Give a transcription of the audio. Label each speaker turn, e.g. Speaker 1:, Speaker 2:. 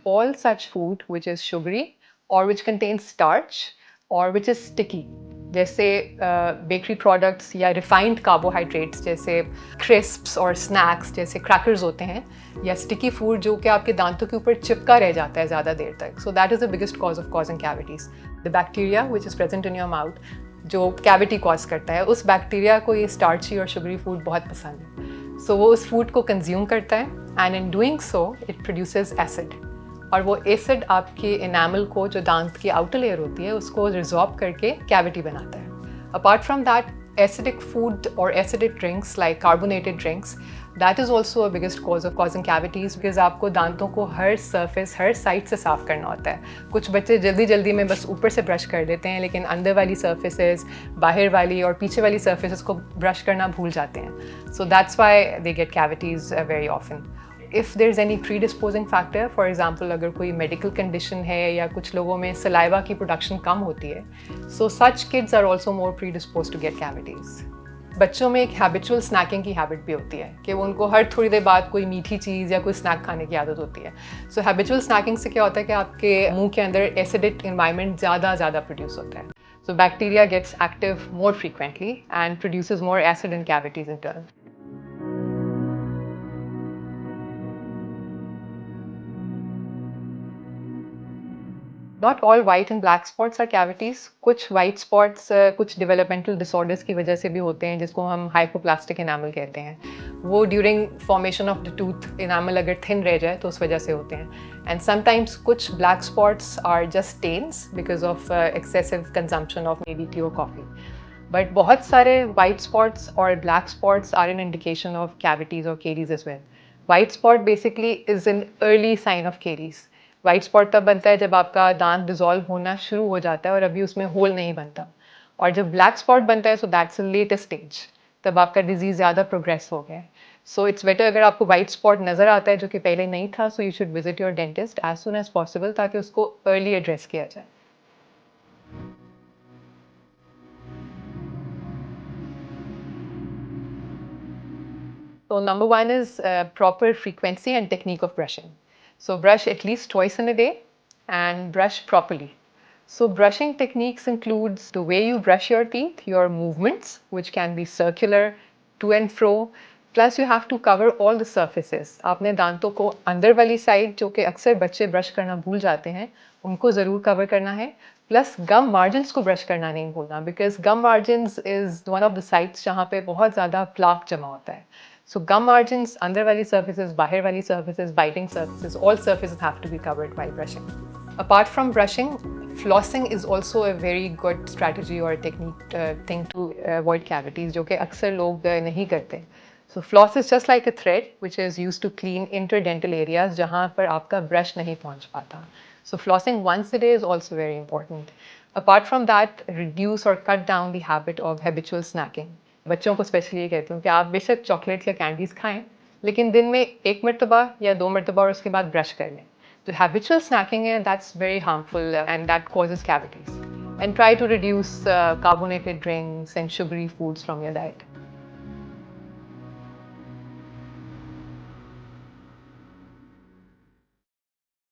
Speaker 1: all such food which is sugary or which contains starch or which is sticky. जैसे bakery products या refined carbohydrates जैसे crisps और snacks जैसे crackers होते हैं, या स्टिकी फूड जो कि आपके दांतों के ऊपर चिपका रह जाता है ज़्यादा देर तक. So that is the biggest cause of causing cavities. The bacteria which is present in your mouth जो कैविटी कॉज करता है, उस बैक्टीरिया को ये स्टार्ची और शुगरी फूड बहुत पसंद है. सो वो उस फूड को कंज्यूम करता है and in doing so it produces acid. और वो एसिड आपके इनामल को, जो दांत की आउटर लेयर होती है, उसको रिजॉर्ब करके कैविटी बनाता है. Apart from that, acidic food or acidic drinks like carbonated drinks, that is also a biggest cause of causing cavities because आपको दांतों को हर surface, हर साइड से साफ़ करना होता है. कुछ बच्चे जल्दी जल्दी में बस ऊपर से ब्रश कर देते हैं, लेकिन अंदर वाली surfaces, बाहर वाली और पीछे वाली surfaces को ब्रश करना भूल जाते हैं. So that's why they get cavities very often. If there is any predisposing factor, for example अगर कोई medical condition है या कुछ लोगों में saliva की production कम होती है, so such kids are also more predisposed to get cavities. बच्चों में एक habitual snacking की habit भी होती है कि वो उनको हर थोड़ी देर बाद कोई मीठी चीज़ या कोई snack खाने की आदत होती है. So habitual snacking से क्या होता है कि आपके मुंह के अंदर acidic environment ज़्यादा produce होता है. So bacteria gets active more frequently and produces more acid in cavities in turn. Not all white and black spots are cavities. कुछ white spots कुछ developmental disorders की वजह से भी होते हैं, जिसको हम hypoplastic enamel कहते हैं. वो during formation of the tooth enamel अगर thin रह जाए तो उस वजह से होते हैं. And sometimes कुछ black spots are just stains because of excessive consumption of maybe tea or coffee. But बहुत सारे white spots or black spots are an indication of cavities or caries as well. White spot basically is an early sign of caries. White spot तब बनता है जब आपका दांत dissolve होना शुरू हो जाता है और अभी उसमें होल नहीं बनता. और जब ब्लैक स्पॉट बनता है, so that's a latest stage, तब आपका डिजीज़ ज़्यादा प्रोग्रेस हो गया है. सो इट्स बेटर अगर आपको वाइट स्पॉट नज़र आता है जो कि पहले नहीं था, so you should visit your dentist as soon as possible ताकि उसको अर्ली एड्रेस किया जाए. So number one is proper frequency and technique of brushing. So brush at least twice in a day and brush properly. So brushing techniques includes the way you brush your teeth, your movements, which can be circular, to and fro, plus you have to cover all the surfaces. आपने दांतों को अंदर वाली side जो कि अक्सर बच्चे brush करना भूल जाते हैं, उनको ज़रूर कवर करना है. प्लस गम मार्जिन्स को ब्रश करना नहीं भूलना, because gum margins is one of the sites जहाँ पे बहुत ज़्यादा प्लाक जमा होता है. So gum margins, under valley surfaces, bahir valley surfaces, biting surfaces, all surfaces have to be covered while brushing. Apart from brushing, flossing is also a very good strategy or technique thing to avoid cavities, जो कि अक्सर लोग नहीं करते. So floss is just like a thread which is used to clean interdental areas जहाँ पर आपका brush नहीं पहुँच पाता. So flossing once a day is also very important. Apart from that, reduce or cut down the habit of habitual snacking. बच्चों को specially ये कहती हूँ कि आप बेशक चॉकलेट या कैंडीज़ खाएं, लेकिन दिन में एक मरतबा या दो मरतबा और उसके बाद ब्रश कर लें. तो हैबिचुअल स्नैकिंग है, that's very harmful and that causes cavities. And try to reduce carbonated drinks and sugary foods from your diet.